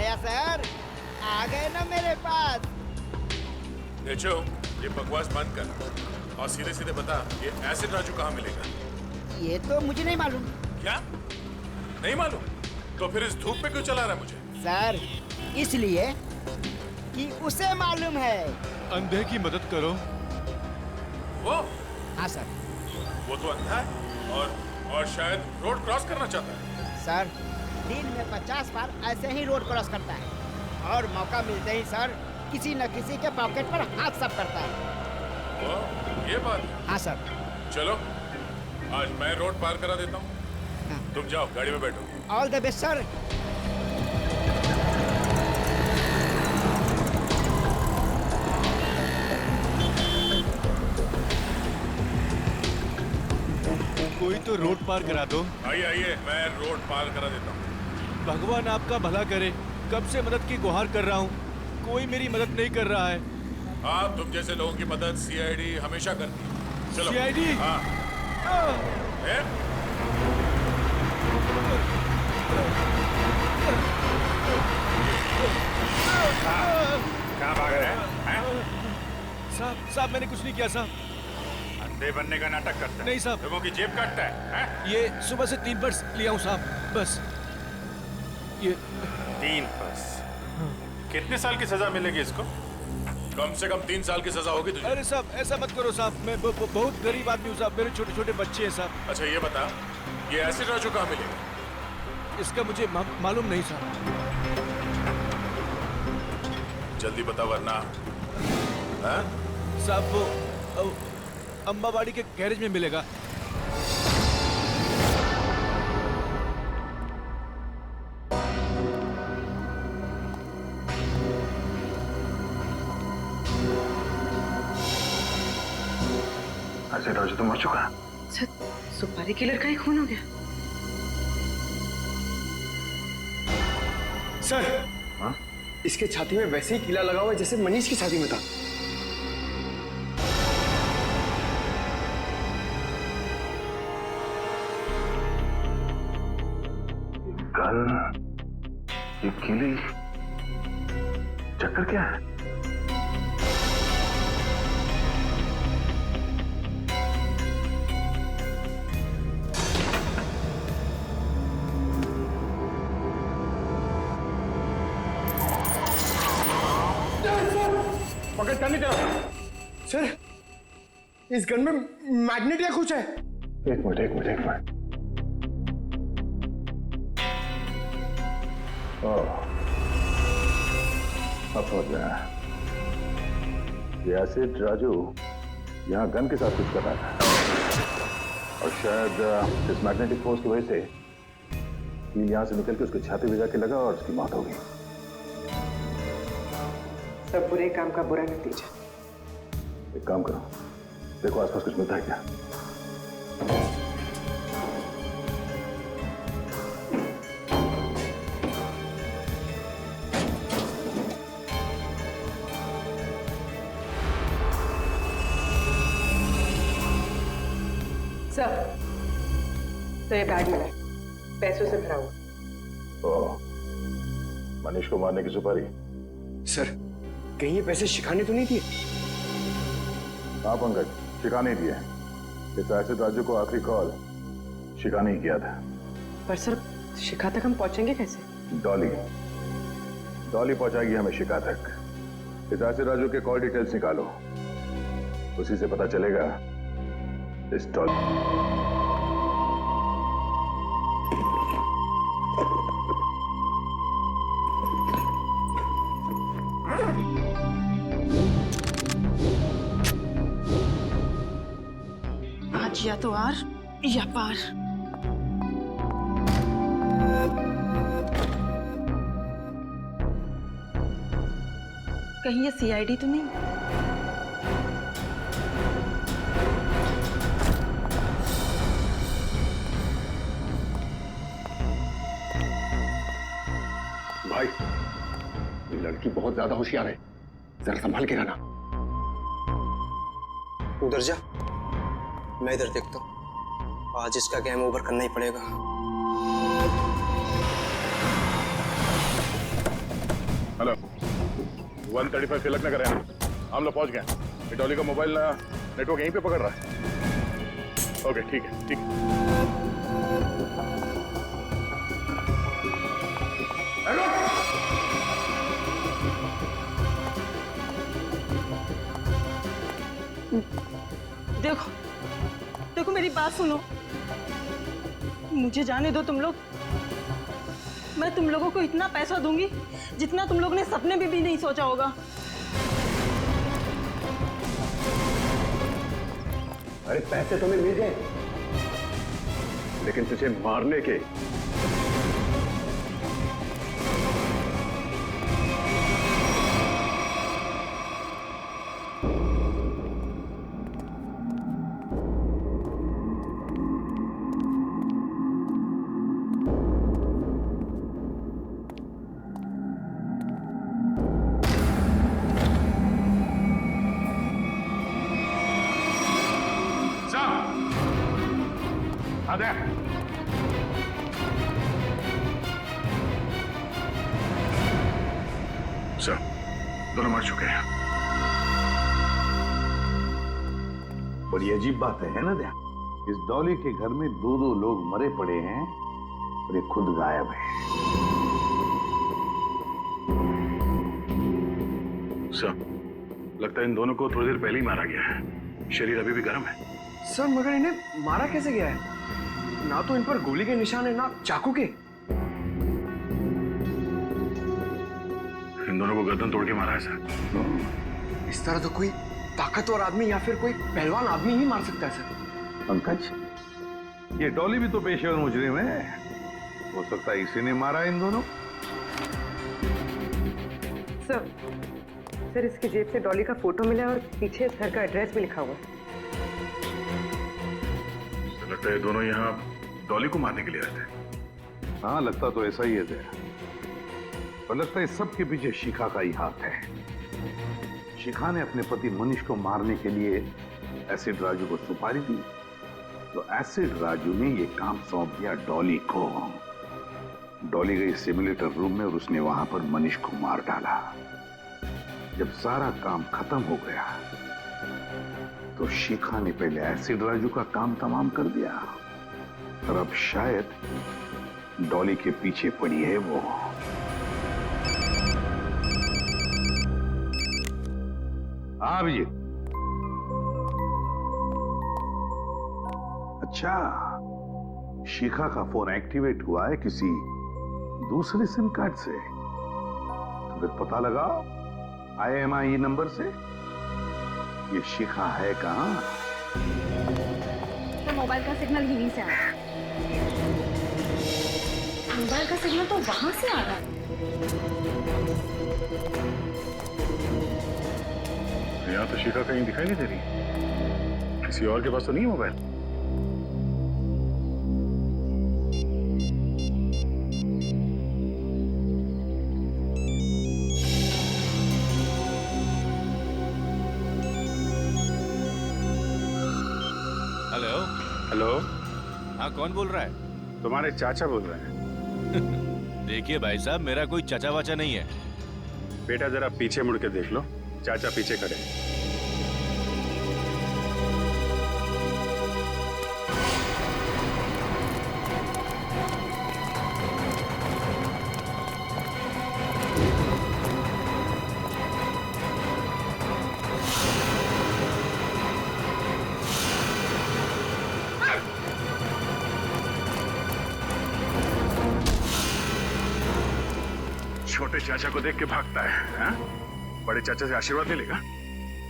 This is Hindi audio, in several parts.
गया सर, आ गए ना मेरे पास। नेचो, ये बकवास बंद कर और सीधे सीधे बता ये एसिड राजू कहाँ मिलेगा। ये तो मुझे नहीं मालूम। क्या नहीं मालूम? तो फिर इस धूप पे क्यों चला रहा है मुझे? सर इसलिए कि उसे मालूम है। अंधे की मदद करो। वो हाँ सर। वो तो अंधा है और शायद रोड क्रॉस करना चाहता है। सर दिन में 50 बार ऐसे ही रोड क्रॉस करता है और मौका मिलते ही सर किसी न किसी के पॉकेट पर हाथ साफ करता है। वो ये बात है। हाँ सर। चलो आज मैं रोड पार करा देता हूँ, हाँ। तुम जाओ गाड़ी में बैठो। All the best sir. कोई तो रोड पार करा दो। आइए आइए मैं रोड पार करा देता हूँ। भगवान आपका भला करे। कब से मदद की गुहार कर रहा हूँ, कोई मेरी मदद नहीं कर रहा है। हाँ तुम जैसे लोगों की मदद सीआईडी हमेशा करती है। चलो सीआईडी? हाँ ए? कहाँ भाग रहे हैं? साहब मैंने कुछ नहीं किया साहब। अंधे बनने का नाटक करता है? नहीं साहब। लोगों की जेब काटता है? ये सुबह से 3 पर्स लिया हूँ साहब, बस ये 3 पर्स। कितने साल की सजा मिलेगी इसको? कम से कम 3 साल की सजा होगी तुझे। अरे साहब ऐसा मत करो साहब, मैं बहुत गरीब आदमी हूँ साहब, मेरे छोटे छोटे बच्चे हैं साहब। अच्छा ये बता ये एसिड राजू कहाँ मिलेगा? इसका मुझे मालूम नहीं साहब। जल्दी बता वरना। हाँ? साहब वो अम्बावाड़ी के गैरेज में मिलेगा। एसिड राजू तो मर चुका है। सर सुपारी किलर का ही खून हो गया। सर हाँ? इसके छाती में वैसे ही कीला लगा हुआ है जैसे मनीष की छाती में था। गन, ये कीली, चक्कर क्या है? पकड़ करने तरफ। सर इस गन में मैग्नेट या कुछ है। एक मिनट। अब समझ गया। ये एसिड राजू यहाँ गन के साथ कुछ कर रहा था और शायद इस मैग्नेटिक फोर्स की वजह से कील यहाँ से निकल के उसकी छाती में जाके लगा और उसकी मौत हो गई। सब बुरे काम का बुरा नतीजा। एक काम करो, देखो आसपास कुछ मिलता है क्या। सर तो ये बैग मिला, पैसों से भरा हुआ। ओह, मनीष को मारने की सुपारी। सर कहीं ये पैसे शिखा ने तो नहीं दिए? हाँ पंकज, शिखा नहीं दिए। इस एसिड राजू को आखिरी कॉल शिखा ने ही किया था। पर सर शिखा तक हम पहुंचेंगे कैसे? डॉली पहुंचाएगी हमें शिखा तक। इस एसिड राजू के कॉल डिटेल्स निकालो, उसी से पता चलेगा इस डॉली। आज या तो आर या पार। कहीं ये सीआईडी तो नहीं? भाई ये लड़की बहुत ज्यादा होशियार है, जरा संभाल के रहना। उधर जा, मैं इधर देखता हूँ। आज इसका गेम ओवर करना ही पड़ेगा। हेलो 135 तिलक नगर है, हम लोग पहुंच गए। ये डॉली का मोबाइल नेटवर्क यहीं पे पकड़ रहा है। ओके ठीक है, ठीक है। देखो देखो मेरी बात सुनो, मुझे जाने दो तुम लोग। मैं तुम लोगों को इतना पैसा दूंगी जितना तुम लोग ने सपने में भी नहीं सोचा होगा। अरे पैसे तुम्हें मिल गए, लेकिन तुझे मारने के सर दोनों मर चुके हैं। बड़ी अजीब बात है ना दया? इस डॉली के घर में दो लोग मरे पड़े हैं और ये खुद गायब है। सर लगता है इन दोनों को थोड़ी देर पहले ही मारा गया है। शरीर अभी भी गर्म है। सर मगर इन्हें मारा कैसे गया है? ना तो इन पर गोली के निशान है, ना चाकू के। इन दोनों को गर्दन तोड़ के मारा है सर। इस तरह तो कोई ताकतवर आदमी या फिर कोई पहलवान आदमी ही मार सकता है सर। पंकज, ये डॉली भी तो पेशेवर मुजरिम है, हो सकता है इसी ने मारा इन दोनों। सर इसकी जेब से डॉली का फोटो मिला और पीछे इस घर का एड्रेस भी लिखा हुआ है। लगता है दोनों यहाँ डॉली को मारने के लिए आए थे। हाँ लगता तो ऐसा ही है दया, पर लगता है सब के पीछे शिखा का ही हाथ है। शिखा ने अपने पति मनीष को मारने के लिए एसिड राजू को सुपारी दी, तो एसिड राजू ने ये काम सौंप दिया डॉली को। डॉली गई सिमुलेटर रूम में और उसने वहां पर मनीष को मार डाला। जब सारा काम खत्म हो गया तो शिखा ने पहले एसिड राजू का काम तमाम कर दिया और अब शायद डॉली के पीछे पड़ी है वो। हाँ अभिजीत। अच्छा, शिखा का फोन एक्टिवेट हुआ है किसी दूसरे सिम कार्ड से, तो फिर पता लगा IMEI नंबर से ये शिखा है कहां? तो मोबाइल का सिग्नल यहीं से आ रहा है। मोबाइल का सिग्नल तो वहां से आ रहा है। यहाँ तो शिखा कहीं दिखाई नहीं दे रही। किसी और के पास तो नहीं है मोबाइल? हेलो हेलो, हाँ कौन बोल रहा है? तुम्हारे चाचा बोल रहे हैं। देखिए भाई साहब, मेरा कोई चाचा वाचा नहीं है। बेटा जरा पीछे मुड़ के देख लो, चाचा पीछे खड़े हैं। छोटे चाचा को देख के भागता है, हा? बड़े चाचा से आशीर्वाद ले लेगा?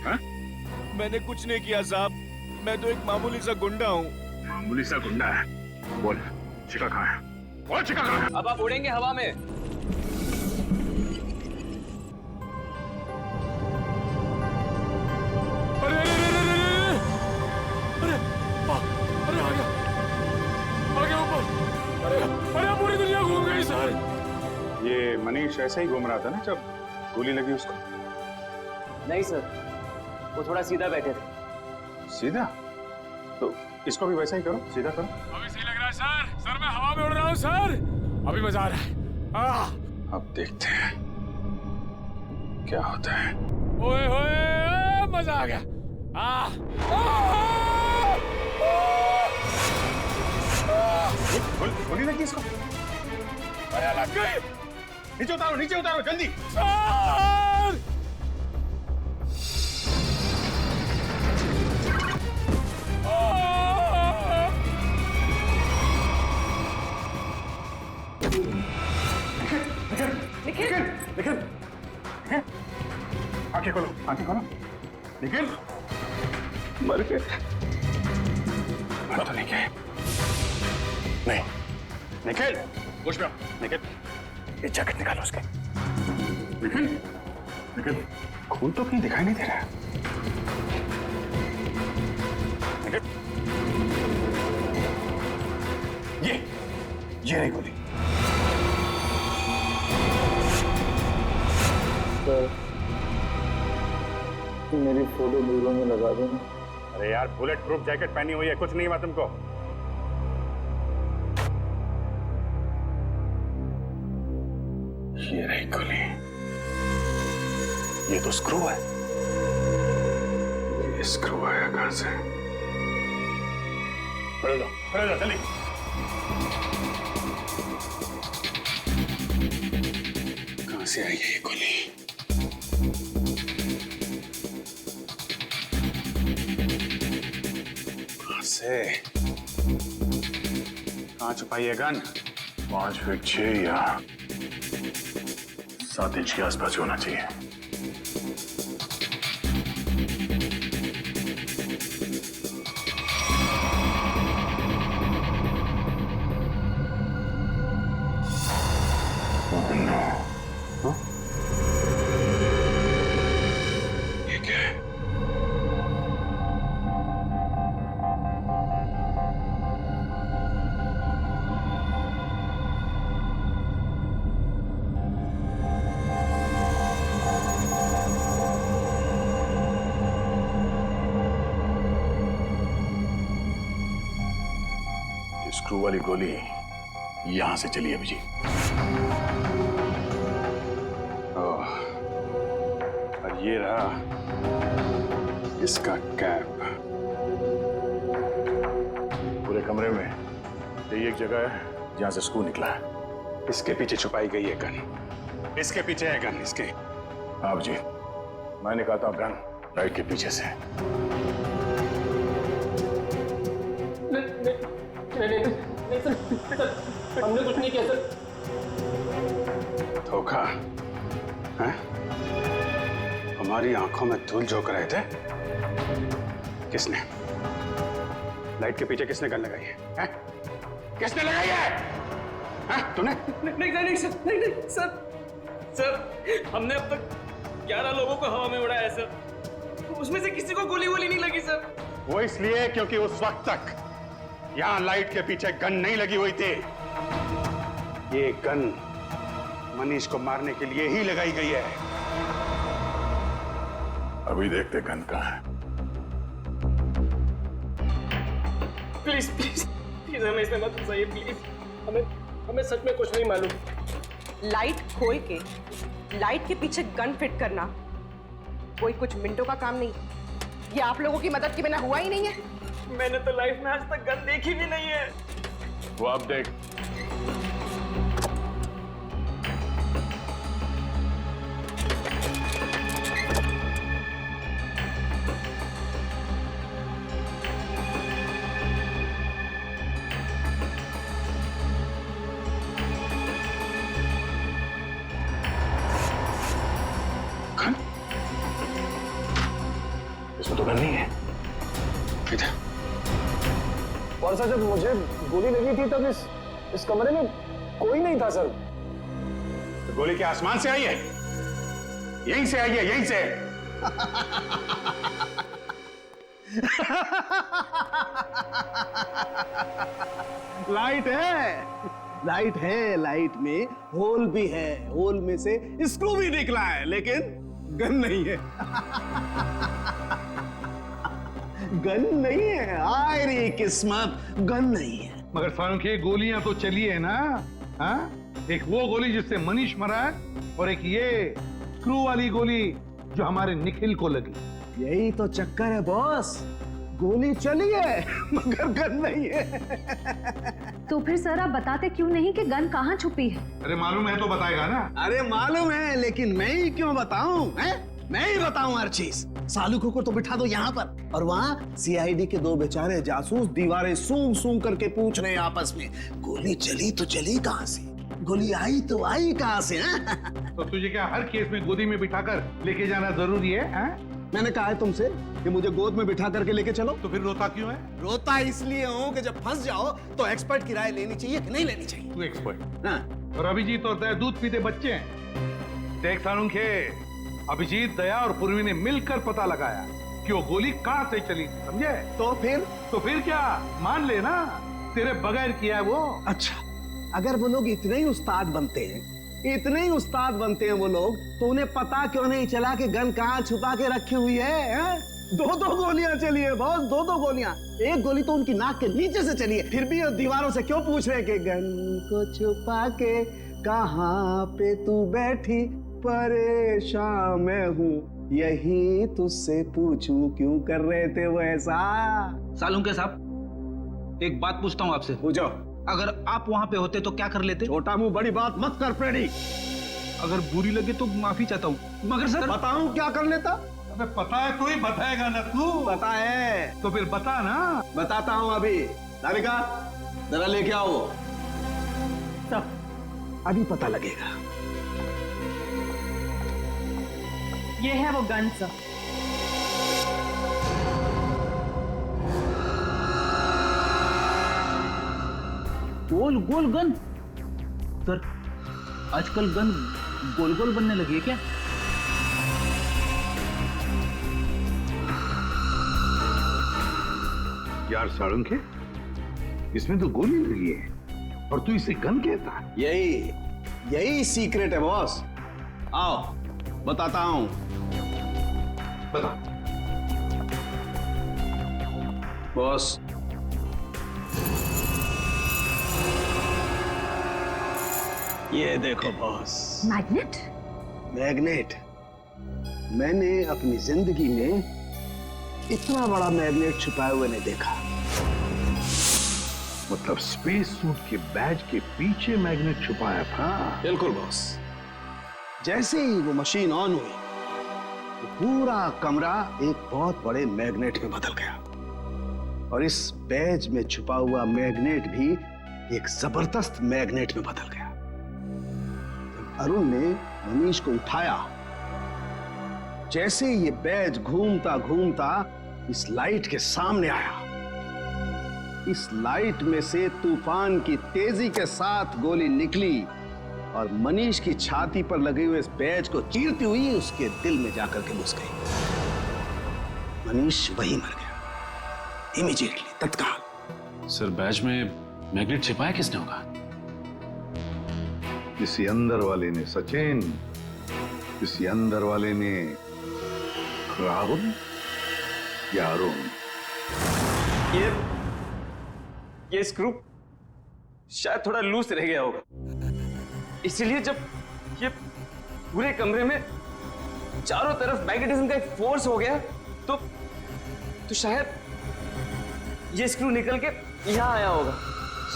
हा? मैंने कुछ नहीं किया साहब, मैं तो एक मामूली सा गुंडा हूँ। मामूली सा गुंडा है? बोल शिखा कहाँ है? बोल शिखा कहाँ है? अब आप उड़ेंगे हवा में। अरे अरे अरे अरे अरे आ गया ऊपर। अरे पूरी दुनिया घूम गई सर। ये मनीष ऐसे ही घूम रहा था ना जब गोली लगी उसको? नहीं सर, वो थोड़ा सीधा बैठे थे। सीधा? तो इसको भी वैसा ही करो, सीधा करो। अभी सही लग रहा है सर। मैं हवा में उड़ रहा हूँ सर, अभी मजा आ रहा है। अब देखते हैं। क्या होता है? ओए होए, मजा आ गया। गोली लगी इसको। अरे लग गई। नीचे उतारो जल्दी। निखिल आंखें खोलो निखिल मर गए। मर तो नहीं गए। नहीं निखिल होश में आओ। निखिल ये जैकेट निकालो उसके। निखिल खून तो कहीं दिखाई नहीं दे रहा है। निखिल ये रही गोली। मेरी फोटो दूरों में लगा देना। अरे यार बुलेट प्रूफ जैकेट पहनी हुई है, कुछ नहीं हुआ तुमको। ये रही गोली। ये तो स्क्रू है। ये स्क्रू आया कहां से? खड़े जाओ जल्दी। कहां से आई है ये गोली? कहां छुपाई है गन? 5 फीट 6 या 7 इंच के आसपास होना चाहिए। ये क्या है? स्क्रू वाली गोली यहां से चली अभी जी। और ये रहा इसका कैप। पूरे कमरे में यही एक जगह है जहां से स्क्रू निकला है। इसके पीछे छुपाई गई है गन। इसके पीछे है गन इसके। आप जी मैं निकालता हूं गन लाइट के पीछे से। नहीं सर, हमने कुछ नहीं किया सर। धोखा है? हमारी आंखों में धूल झोंक रहे थे। किसने? लाइट के पीछे किसने गन लगाई है? किसने लगाई है? तूने? नहीं सर, हमने अब तक 11 लोगों को हवा में उड़ाया है सर। उसमें से किसी को गोली नहीं लगी सर। वो इसलिए क्योंकि उस वक्त तक यहां लाइट के पीछे गन नहीं लगी हुई थी। ये गन मनीष को मारने के लिए ही लगाई गई है। अभी देखते गन कहां है। प्लीज हमें इसमें मत फंसाइए प्लीज। हमें सच में कुछ नहीं मालूम। लाइट खोल के लाइट के पीछे गन फिट करना कोई कुछ मिनटों का काम नहीं। ये आप लोगों की मदद के बिना हुआ ही नहीं है। मैंने तो लाइफ में आज तक गन देखी भी नहीं है। वो आप देख। गन? इसमें तो गन नहीं है। इधर। और सर जब मुझे गोली लगी थी तब इस कमरे में कोई नहीं था सर। तो गोली क्या आसमान से आई है? यहीं से आई है, यहीं से। लाइट है, लाइट में होल भी है, होल में से स्क्रू भी निकला है, लेकिन गन नहीं है। गन नहीं है। आय रे किस्मत, गन नहीं है। मगर फारूक ये गोलियां तो चली है ना? हाँ, एक वो गोली जिससे मनीष मरा है और एक ये स्क्रू वाली गोली जो हमारे निखिल को लगी। यही तो चक्कर है बॉस, गोली चली है मगर गन नहीं है। तो फिर सर आप बताते क्यों नहीं कि गन कहाँ छुपी है? अरे मालूम है तो बताएगा ना। अरे मालूम है, लेकिन मैं ही क्यों बताऊं? मैं ही बताऊं हर चीज। सालुखों को तो बिठा दो यहाँ पर, और वहाँ सीआईडी के दो बेचारे जासूस दीवारें सूंघ सूंघ करके पूछ रहे हैं आपस में, गोली चली तो चली कहाँ से, गोली आई तो आई कहाँ से? तो तुझे क्या हर केस में गोदी में बिठाकर लेके जाना जरूरी है? मैंने कहा है तुमसे कि मुझे गोद में बिठा करके लेके चलो। तो फिर रोता क्यों है? रोता इसलिए हूँ कि जब फंस जाओ तो एक्सपर्ट की राय लेनी चाहिए कि नहीं लेनी चाहिए। तू एक्सपर्ट? हाँ। और अभिजीत और दया दूध पीते बच्चे हैं। देख सालुंखे, अभिजीत, दया और पूर्वी ने मिलकर पता लगाया कि वो गोली कहाँ से चली, समझे? तो फिर क्या मान लेना, तेरे बगैर किया है वो। अच्छा, अगर वो लोग इतने ही उस्ताद बनते हैं, इतने ही उस्ताद बनते हैं वो लोग, तो उन्हें पता क्यों नहीं चला कि गन कहाँ छुपा के रखी हुई है? दो गोलियां चली है बॉस, दो गोलियां। एक गोली तो उनकी नाक के नीचे से चली है, फिर भी दीवारों से क्यों पूछ रहे हैं कि गन को छुपा के कहाँ पे तू बैठी, परेशान मैं हूँ यही तुझसे पूछूं, क्यों कर रहे थे वो ऐसा? सालुंखे साहब, एक बात पूछता हूँ आपसे। पूछो। अगर आप वहां पे होते तो क्या कर लेते? छोटा मुंह बड़ी बात मत कर प्रेडी। अगर बुरी लगे तो माफी चाहता हूँ, मगर सर बताऊं क्या कर लेता? अबे पता है तो ही बताएगा ना तू। पता है तो फिर बता ना। बताता हूँ अभी। राधिका जरा लेके आओ। सब अभी पता लगेगा। ये है वो गन सर। गोल गोल गन? सर आजकल गन गोल गोल बनने लगी है क्या? यार सालुंखे, इसमें तो गोली लगी है और तू इसे गन कहता है? यही सीक्रेट है बॉस। आओ बताता हूं। बता। बॉस, ये देखो बॉस। मैग्नेट? मैग्नेट। मैंने अपनी जिंदगी में इतना बड़ा मैग्नेट छुपाए हुए नहीं देखा। मतलब स्पेस सूट के बैज के पीछे मैग्नेट छुपाया था? बिल्कुल बॉस। जैसे ही वो मशीन ऑन हुई तो पूरा कमरा एक बहुत बड़े मैग्नेट में बदल गया, और इस बैज में छुपा हुआ मैग्नेट भी एक जबरदस्त मैग्नेट में बदल गया। जब अरुण ने मनीष को उठाया, जैसे ये बैज घूमता घूमता इस लाइट के सामने आया, इस लाइट में से तूफान की तेजी के साथ गोली निकली और मनीष की छाती पर लगे हुए इस बैज को चीरती हुई उसके दिल में जाकर के घुस गई। मनीष वहीं मर गया, इमीडिएटली, तत्काल। सर बैज में मैग्नेट छिपाया किसने होगा? किसी अंदर वाले ने सचिन, किसी अंदर वाले ने राहुल या अरुण। ये स्क्रू शायद थोड़ा लूज रह गया होगा, इसलिए जब ये पूरे कमरे में चारों तरफ मैग्नेटिज्म का एक फोर्स हो गया तो शायद ये स्क्रू निकल के यहां आया होगा।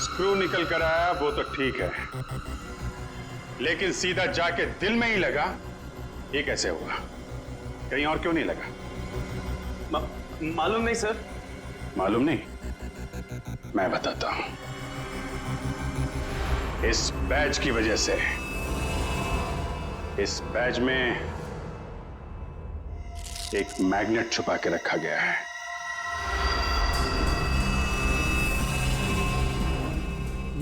स्क्रू निकल कर आया वो तो ठीक है, लेकिन सीधा जाके दिल में ही लगा, ये कैसे हुआ? कहीं और क्यों नहीं लगा? मालूम नहीं सर। मालूम नहीं? मैं बताता हूं। इस बैज की वजह से इस बैज में एक मैग्नेट छुपा के रखा गया है।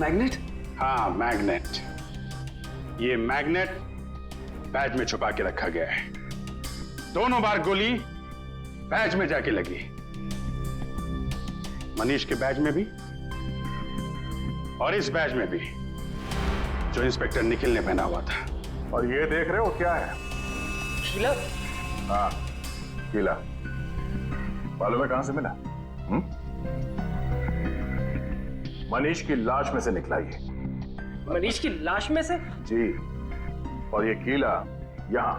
मैग्नेट? हाँ, मैग्नेट। ये मैग्नेट बैज में छुपा के रखा गया है। दोनों बार गोली बैज में जाके लगी, मनीष के बैज में भी और इस बैज में भी जो इंस्पेक्टर निखिल ने पहना हुआ था। और ये देख रहे हो क्या है? कीला? हाँ, कीला। मालूम है कहां से मिला? मनीष की लाश में से निकला ये। मनीष की लाश में से? जी। और ये कीला यहाँ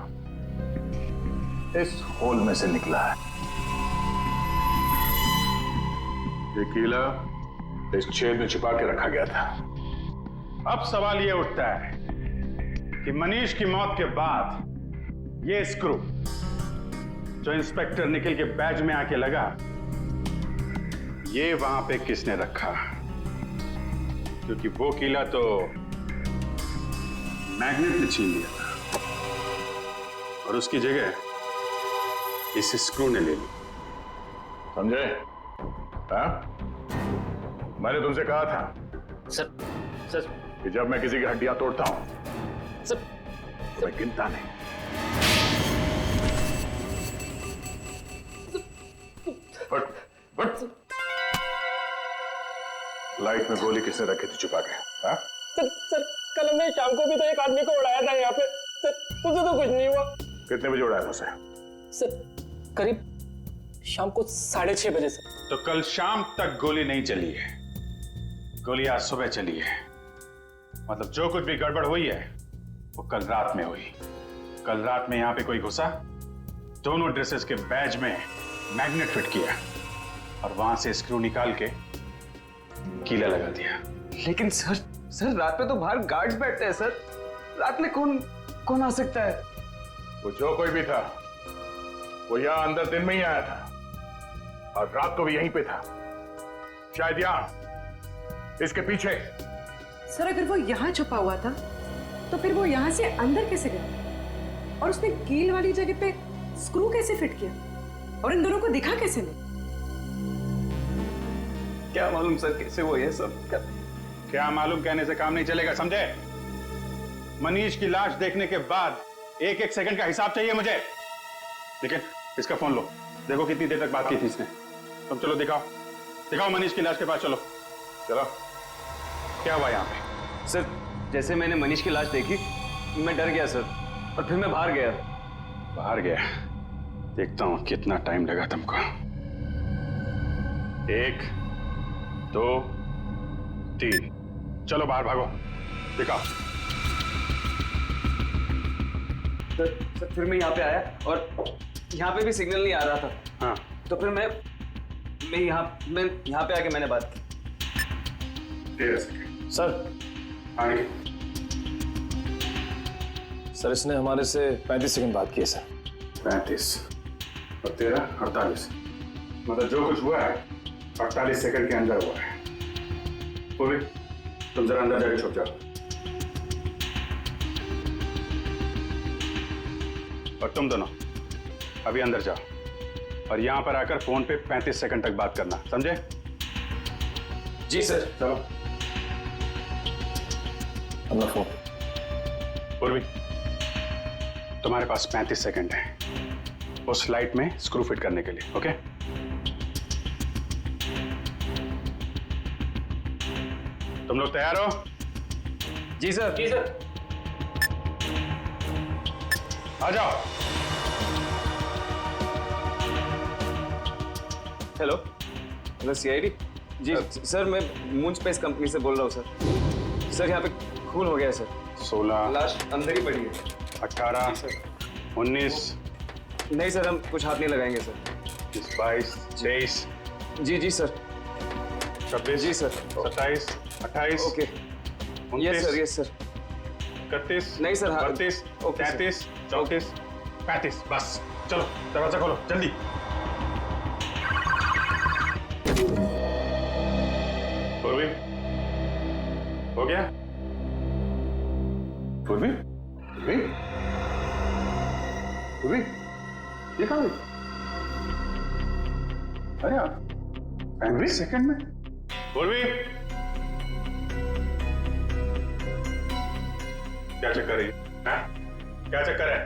इस होल में से निकला है। ये कीला इस छेद में छिपा के रखा गया था। अब सवाल यह उठता है कि मनीष की मौत के बाद ये स्क्रू जो इंस्पेक्टर निखिल के बैज में आके लगा, ये वहां पे किसने रखा? क्योंकि वो कीला तो मैग्नेट ने छीन लिया था और उसकी जगह इस स्क्रू ने ले ली। समझे? हाँ? मैंने तुमसे कहा था सर कि जब मैं किसी की हड्डियां तोड़ता हूं सर तो मैं गिनता नहीं। बट लाइट में गोली किसने रखी थी छुपा के? हाँ? सर कल हमने शाम को भी तो एक आदमी को उड़ाया था यहाँ पे। सर मुझे तो कुछ नहीं हुआ। कितने बजे उड़ाया उसे? सर करीब शाम को 6:30 बजे सर। तो कल शाम तक गोली नहीं चली है, गोली आज सुबह चली है। मतलब जो कुछ भी गड़बड़ हुई है वो कल रात में हुई। कल रात में यहां पे कोई घुसा, दोनों ड्रेसेस के बैज में मैग्नेट फिट किया और वहां से स्क्रू निकाल के कीला लगा दिया। लेकिन सर रात में तो बाहर गार्ड्स बैठते हैं सर। रात में कौन आ सकता है? वो जो कोई भी था वो यहां अंदर दिन में ही आया था और रात को भी यहीं पे था। शायद यहां इसके पीछे। सर अगर वो यहाँ छुपा हुआ था तो फिर वो यहाँ से अंदर कैसे गया? और उसने कील वाली जगह पे स्क्रू कैसे फिट किया? और इन दोनों को दिखा कैसे नहीं? क्या मालूम सर कैसे वो ये सब क्या मालूम कहने से काम नहीं चलेगा, समझे? मनीष की लाश देखने के बाद एक एक सेकंड का हिसाब चाहिए मुझे। लेकिन इसका फोन लो, देखो कितनी देर तक बात की थी इसने। तुम चलो दिखाओ मनीष की लाश के पास। चलो क्या हुआ यहाँ पे? सर जैसे मैंने मनीष की लाश देखी मैं डर गया सर और फिर मैं बाहर गया। देखता हूं कितना टाइम लगा तुमको। 1 2 3 चलो बाहर भागो, दिखाओ। सर फिर मैं यहाँ पे आया और यहाँ पे भी सिग्नल नहीं आ रहा था। हाँ तो फिर मैं यहाँ पे आके मैंने बात की। सर आगे। सर इसने हमारे से 35 सेकंड बात की है सर। 35 और 13 48। मतलब जो कुछ हुआ है 48 सेकंड के अंदर हुआ है। पूरी तुम जरा अंदर जाके छुप जाओ और तुम दोनों अभी अंदर जाओ और यहां पर आकर फोन पे 35 सेकंड तक बात करना, समझे? जी सर। चलो अपना फोन। पूर्वी तुम्हारे पास 35 सेकंड है उस लाइट में स्क्रू फिट करने के लिए, ओके? तुम लोग तैयार हो? जी सर। आ जाओ। Hello CID. जी सर मैं मून स्पेस कंपनी से बोल रहा हूँ सर। सर यहाँ पे खून हो गया है सर। 16 लाश अंदर ही पड़ी है। 18 19 नहीं सर हम कुछ हाथ नहीं लगाएंगे सर। 22 23 जी सर। 26 जी सर। 27 28 ओके। यस सर 31 नहीं सर। 32 33 34 35। बस चलो दरवाजा खोलो जल्दी। पूर्वी हो गया? पूर्वी ये कहाँ गई? अरे यार 35 सेकंड में। पूर्वी क्या चक्कर है? क्या चक्कर है?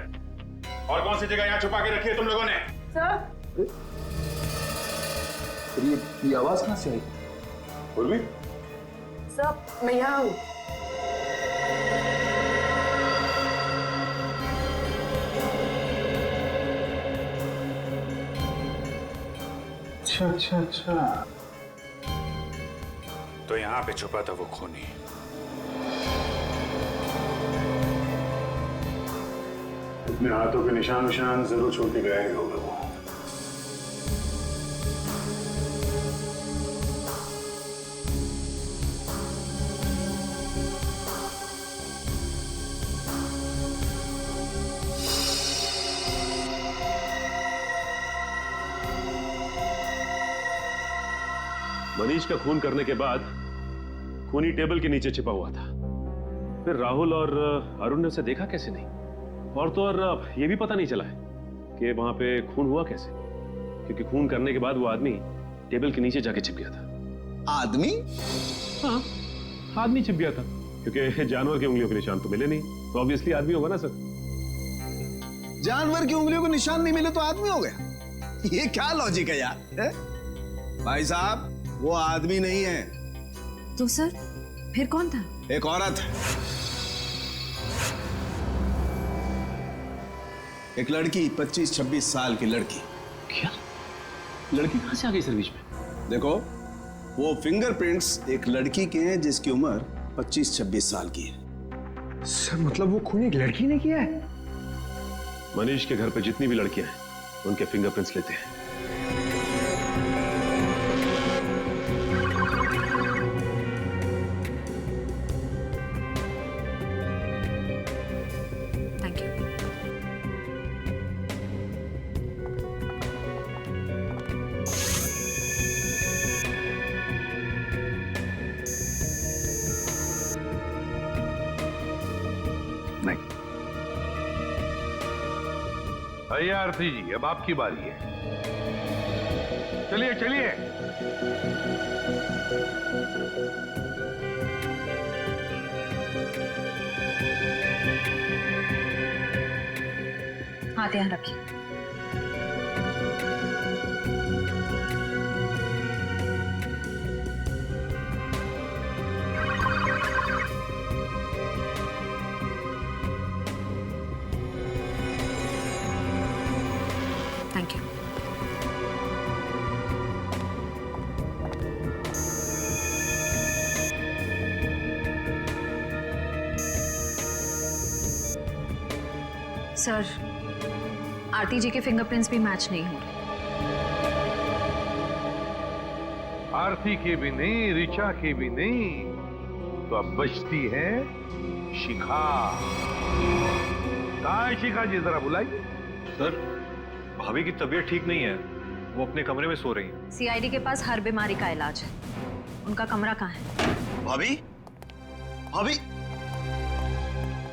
और कौन सी जगह यहाँ छुपा के रखी है तुम लोगों ने? सर ये आवाज कहां से आई? पूर्वी सर मैं यहाँ हूँ। अच्छा तो यहाँ पे छुपा था वो खूनी। अपने हाथों के निशान निशान जरूर छोड़ के गया ही होगा वो। मनीष का खून करने के बाद खूनी टेबल के नीचे छिपा हुआ था। फिर राहुल और अरुण ने उसे देखा कैसे नहीं, और तो और ये भी पता नहीं चला है कि वहां पे खून हुआ कैसे, क्योंकि खून करने के बाद वो आदमी टेबल के नीचे जाके छिप गया था। आदमी? हाँ, आदमी छिप गया था, क्योंकि जानवर की उंगलियों के निशान तो मिले नहीं, तो ऑब्वियसली आदमी होगा ना सर। जानवर की उंगलियों के निशान नहीं मिले तो आदमी हो गया? ये क्या लॉजिक है यार? है? भाई साहब, वो आदमी नहीं है। तो सर फिर कौन था? एक औरत है, एक लड़की, 25-26 साल की लड़की। क्या? लड़की कहां से आ गई सर बीच में? देखो, वो फिंगरप्रिंट्स एक लड़की के हैं जिसकी उम्र 25-26 साल की है। सर मतलब वो खून एक लड़की ने किया है? मनीष के घर पे जितनी भी लड़कियां हैं, उनके फिंगरप्रिंट्स लेते हैं। भैया आरती जी, अब आपकी बारी है। चलिए चलिए। हाथ यहाँ रखिए। Thank you. सर, आरती जी के फिंगरप्रिंट्स भी मैच नहीं हो रहे। आरती के भी नहीं, ऋचा के भी नहीं, तो अब बचती है शिखा। कहाँ है शिखा जी, जरा बुलाइए। सर, भाभी की तबीयत ठीक नहीं है, वो अपने कमरे में सो रही हैं। सीआईडी के पास हर बीमारी का इलाज है, उनका कमरा कहाँ है? भाभी? भाभी?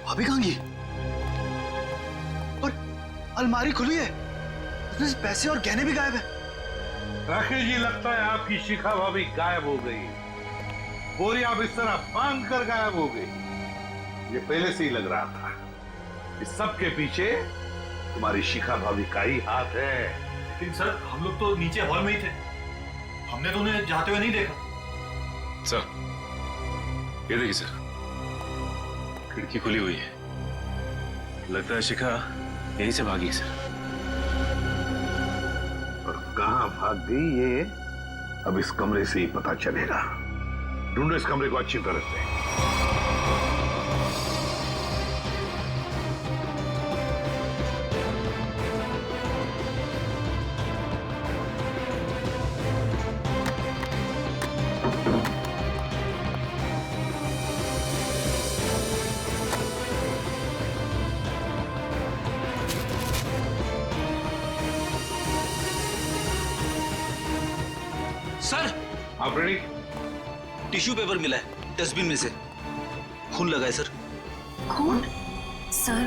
भाभी कहाँ गई? और अलमारी खुली है, उसमें से पैसे और गहने भी गायब है। राकेश जी, लगता है आपकी शिखा भाभी गायब हो गई। बोरिया बिस्तर बांध कर गायब हो गई। ये पहले से ही लग रहा था। इस सब के पीछे तुम्हारी शिखा भाभी का ही हाथ है। लेकिन सर, हम लोग तो नीचे हॉल में ही थे, हमने तो उन्हें जाते हुए नहीं देखा। सर, ये देखिए सर, खिड़की खुली हुई है। लगता है शिखा यहीं से भागी सर। और कहां भाग गई ये अब इस कमरे से ही पता चलेगा। ढूंढो इस कमरे को अच्छी तरह से। सर, आप रेडी? टिश्यू पेपर मिला है डस्टबिन में से, खून लगा है सर। खून? सर,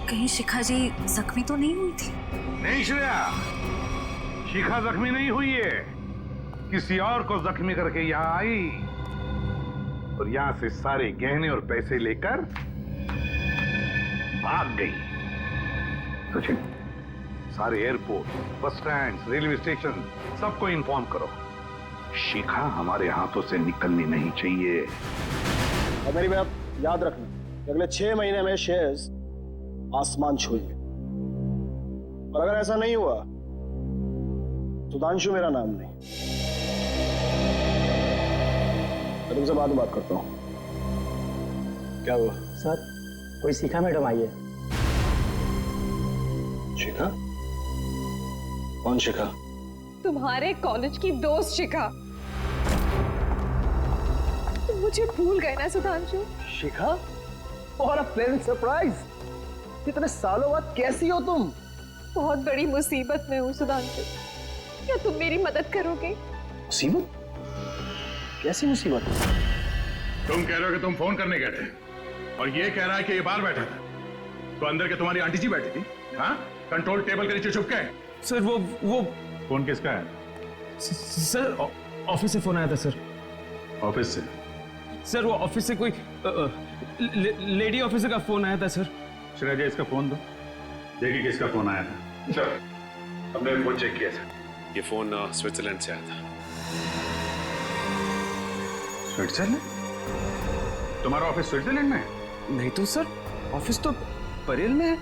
कहीं शिखा जी जख्मी तो नहीं हुई थी? नहीं श्रेया, शिखा जख्मी नहीं हुई है, किसी और को जख्मी करके यहाँ आई और यहाँ से सारे गहने और पैसे लेकर भाग गई। सचिन, सारे airport, bus stand, railway station सबको इन्फॉर्म करो, शिखा हमारे हाथों से निकलनी नहीं चाहिए। और मेरी बात याद रखना, अगले 6 महीने में शेयर्स आसमान छूएंगे, और अगर ऐसा नहीं हुआ सुधांशु मेरा नाम नहीं। मैं तुमसे बाद में बात करता हूँ। क्या हुआ? सर, कोई शिखा मैडम आई है। शिखा? कौन शिखा? तुम्हारे कॉलेज की दोस्त शिखा। तुम मुझे भूल गए ना सुधांशु? शिखा? और अ प्लेजेंट सरप्राइज। इतने सालों बाद कैसी हो तुम? बहुत बड़ी मुसीबत में हूँ सुधांशु, क्या तुम मेरी मदद करोगे? मुसीबत? कैसी मुसीबत? तुम कह रहे हो कि तुम फोन करने गए थे और ये कह रहा है कि ये बाहर बैठा था, तो अंदर के तुम्हारी आंटी जी बैठी थी, हाँ? कंट्रोल टेबल के नीचे छुप के। सर वो फोन किसका है? सर ऑफिस से फोन आया था सर। ऑफिस से? सर वो ऑफिस से कोई लेडी ऑफिसर का फोन आया था सर। श्रेया, इसका फोन दो, देखिए किसका फोन आया था। सर, हमने फोन चेक किया था। ये फोन स्विट्जरलैंड से आया था। स्विट्जरलैंड? तुम्हारा ऑफिस स्विट्जरलैंड में है? नहीं तो सर, ऑफिस तो परेल में है।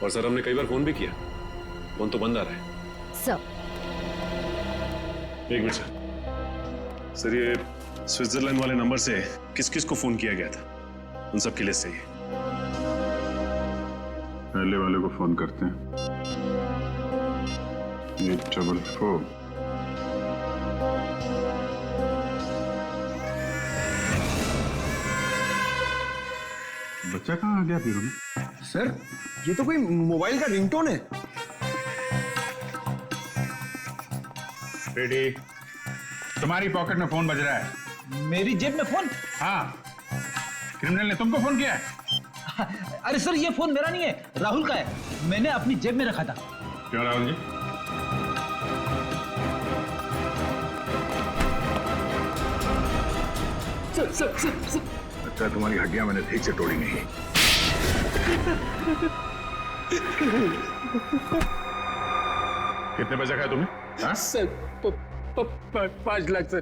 और सर हमने कई बार फोन भी किया, फोन तो बंद आ रहा है। सर एक मिनट सर, ये स्विट्जरलैंड वाले नंबर से किस किस को फोन किया गया था, उन सब की लिस्ट चाहिए। पहले वाले को फोन करते हैं। 844। बच्चा कहाँ आ गया बीरू में? सर, ये तो कोई मोबाइल का रिंगटोन है। बेटी, तुम्हारी पॉकेट में फोन बज रहा है। मेरी जेब में फोन? हाँ, क्रिमिनल ने तुमको फोन किया है। अरे सर, ये फोन मेरा नहीं है, राहुल का है। मैंने अपनी जेब में रखा था। क्यों राहुल जी? सर। अच्छा, तुम्हारी हड्डियां मैंने ठीक से तोड़ी नहीं। कितने पैसे खाए तुमने? हाँ? Sir 5 lakh sir.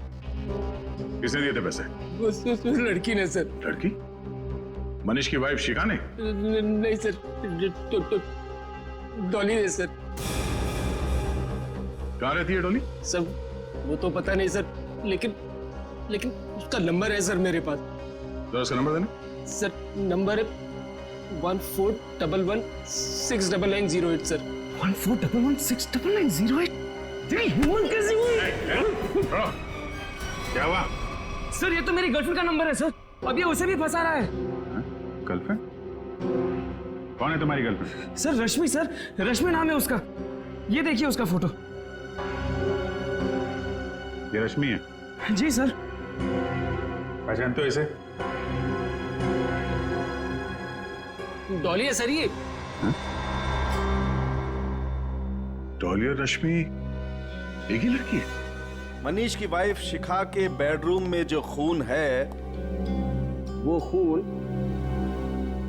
किसने दिए थे पैसे? उस लड़की ने सर। लड़की? मनीष की वाइफ शिखा ने? नहीं सर, डॉली ने सर। कहाँ रहती है डॉली? सर वो तो पता नहीं सर, लेकिन उसका नंबर है सर मेरे पास। तो उसका नंबर देना। सर नंबर है 1411699908 सर। 1411699908? तेरी हिम्मत कैसी हुई? क्या हुआ? सर ये तो मेरी गर्लफ्रेंड का नंबर है सर, अब ये उसे भी फंसा रहा है। गर्लफ्रेंड? कौन है तुम्हारी गर्लफ्रेंड? सर रश्मि, सर रश्मि नाम है उसका। ये देखिए उसका फोटो। ये रश्मि है? जी सर। पहचानते हो इसे? डॉली है सर ये। डॉली और रश्मि एक ही लड़की है? मनीष की वाइफ शिखा के बेडरूम में जो खून है, वो खून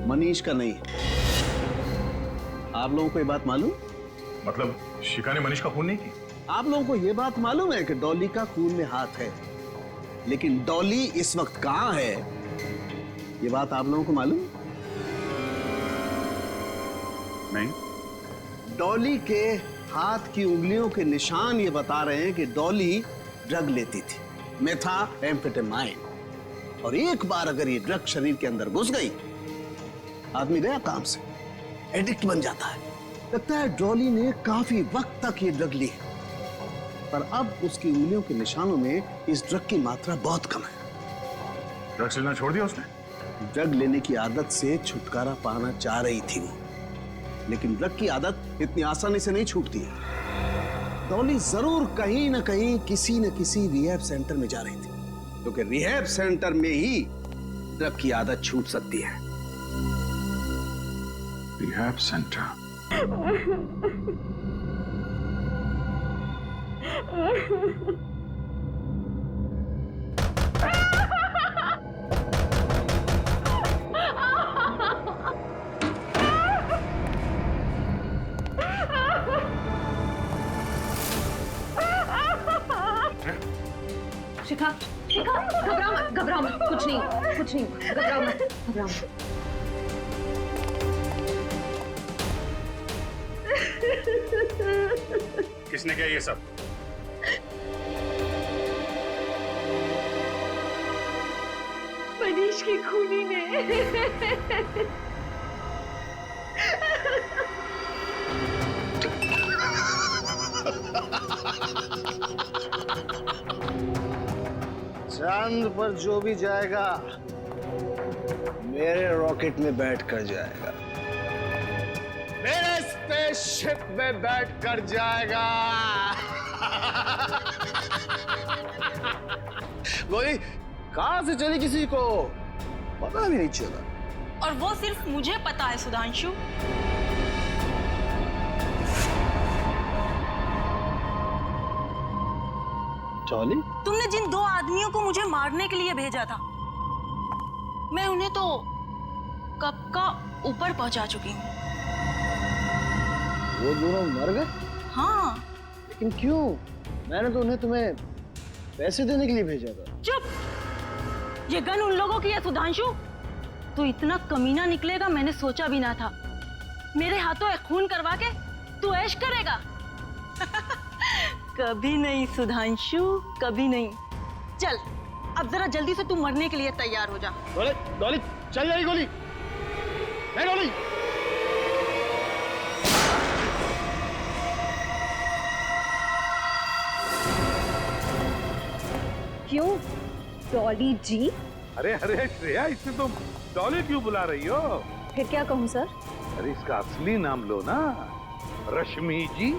मनीष का नहीं है। आप लोगों को ये बात मालूम? मतलब शिखा ने मनीष का खून नहीं की? आप लोगों को ये बात मालूम है कि डॉली का खून में हाथ है, लेकिन डॉली इस वक्त कहां है, ये बात आप लोगों को मालूम? नहीं। डॉली के हाथ की उंगलियों के निशान ये बता रहे हैं कि डॉली ड्रग लेती थी, मेथाम्फेटामाइन। और एक बार अगर ये ड्रग शरीर के अंदर घुस गई, आदमी गया काम से, एडिक्ट बन जाता है। लगता है डॉली ने काफी वक्त तक ये ड्रग ली है, पर अब उसकी उंगलियों के निशानों में इस ड्रग की मात्रा बहुत कम है। ड्रग्स लेना छोड़ दिया उसने? ड्रग लेने की आदत से छुटकारा पाना चाह रही थी वो, लेकिन ड्रग की आदत इतनी आसानी से नहीं छूटती है। डॉली जरूर कहीं ना कहीं किसी न किसी रिहैब सेंटर में जा रही थी, क्योंकि रिहैब सेंटर में ही ड्रग की आदत छूट सकती है। Rehab centre? शिखा, घबराओ मत, कुछ नहीं, घबराओ मत। किसने किया ये सब? मनीष की खूनी ने। चांद पर जो भी जाएगा मेरे रॉकेट में बैठ कर जाएगा, मेरे स्पेसशिप में बैठ कर जाएगा। गोली कहां से चली किसी को पता भी नहीं चला, और वो सिर्फ मुझे पता है सुधांशु। चौली, तुमने जिन 2 आदमियों को मुझे मारने के लिए भेजा था, मैं उन्हें तो कब का ऊपर पहुंचा चुकी हूँ। वो दोनों मर गए? हाँ। लेकिन क्यों? मैंने तो उन्हें तुम्हें पैसे देने के लिए भेजा था। चुप! ये गन उन लोगों की है सुधांशु। तू इतना कमीना निकलेगा मैंने सोचा भी ना था। मेरे हाथों एक खून करवा के तू ऐश करेगा। कभी नहीं सुधांशु, कभी नहीं। चल अब जरा जल्दी से तू मरने के लिए तैयार हो जा। डॉली, डॉली, चल जाएगी गोली। नहीं डॉली। क्यों डॉली जी? अरे अरे श्रेया, इसे तुम डॉली क्यों बुला रही हो? फिर क्या कहूँ सर? अरे इसका असली नाम लो ना, रश्मि जी।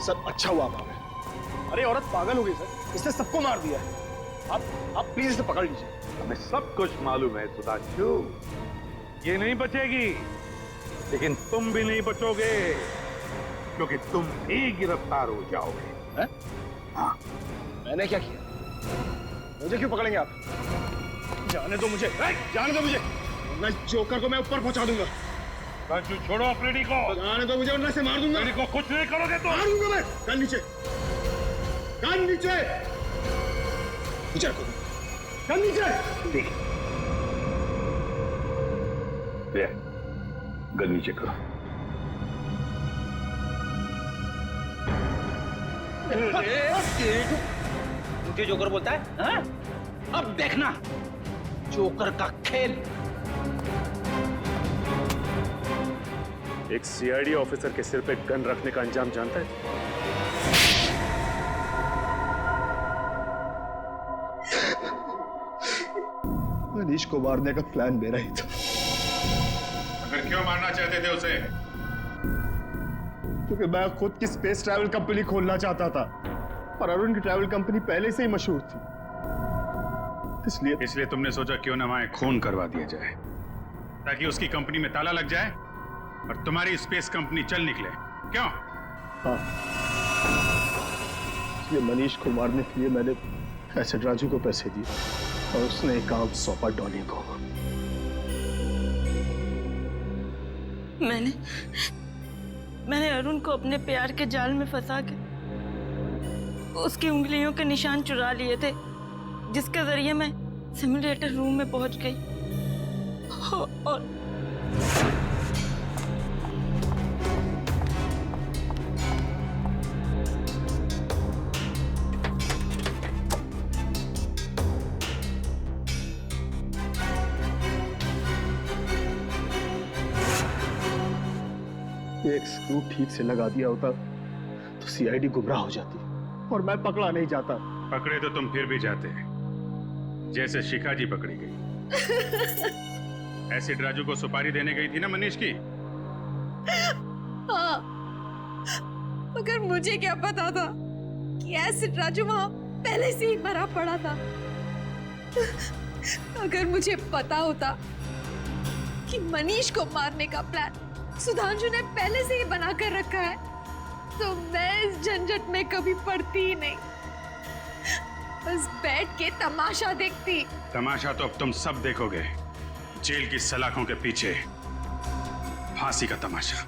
सर अच्छा हुआ आप आ गए। अरे औरत पागल हो गई सर, इसने सबको मार दिया है। आप प्लीज इसे पकड़ लीजिए। हमें सब कुछ मालूम है सुधांशु, ये नहीं बचेगी, लेकिन तुम भी नहीं बचोगे, क्योंकि तुम भी गिरफ्तार हो जाओगे। हाँ, मैंने क्या किया? मुझे क्यों पकड़ेंगे आप? जाने दो मुझे, जाने दो मुझे, मैं जोकर को मैं ऊपर पहुंचा दूंगा। छोड़ो अफ्रीडी को। जाने दो मुझे, वरना से मार दूंगा। को कुछ नहीं करोगे तो मार दूंगा मैं। गन नीचे, गन नीचे, नीचे रखो, गन नीचे। गन नीचे करो। मुझे जोकर बोलता है? हाँ? अब देखना जोकर का खेल। एक सीआईडी ऑफिसर के सिर पे गन रखने का अंजाम जानता है? मनीष को मारने का प्लान मेरा ही था। अगर क्यों मारना चाहते थे उसे? क्योंकि मैं खुद की स्पेस ट्रैवल कंपनी खोलना चाहता था, और अरुण की ट्रैवल कंपनी पहले से ही मशहूर थी। इसलिए तुमने सोचा क्यों ना वहां खून करवा दिया जाए, ताकि उसकी कंपनी में ताला लग जाए और तुम्हारी स्पेस कंपनी चल निकले, क्यों? हाँ, इसलिए मनीष को मारने के लिए मैंने एसिड राजू को पैसे दिए, और उसने एक काम सौंपा डॉली को। मैंने अरुण को अपने प्यार के जाल में फंसा के उसकी उंगलियों के निशान चुरा लिए थे, जिसके जरिए मैं सिमुलेटर रूम में पहुंच गई। और एक स्क्रू ठीक से लगा दिया होता तो सीआईडी गुमराह हो जाती, और मैं पकड़ा नहीं जाता। पकड़े तो तुम फिर भी जाते, जैसे शिखा जी पकड़ी गई। एसिड राजू को सुपारी देने गई थी ना मनीष की? हाँ, मगर मुझे क्या पता था कि एसिड राजू वहां पहले से ही मरा पड़ा था। अगर मुझे पता होता कि मनीष को मारने का प्लान सुधांशु ने पहले से ही बना कर रखा है, तो मैं इस झंझट में कभी पड़ती ही नहीं, बस बैठ के तमाशा देखती। तमाशा तो अब तुम सब देखोगे, जेल की सलाखों के पीछे फांसी का तमाशा।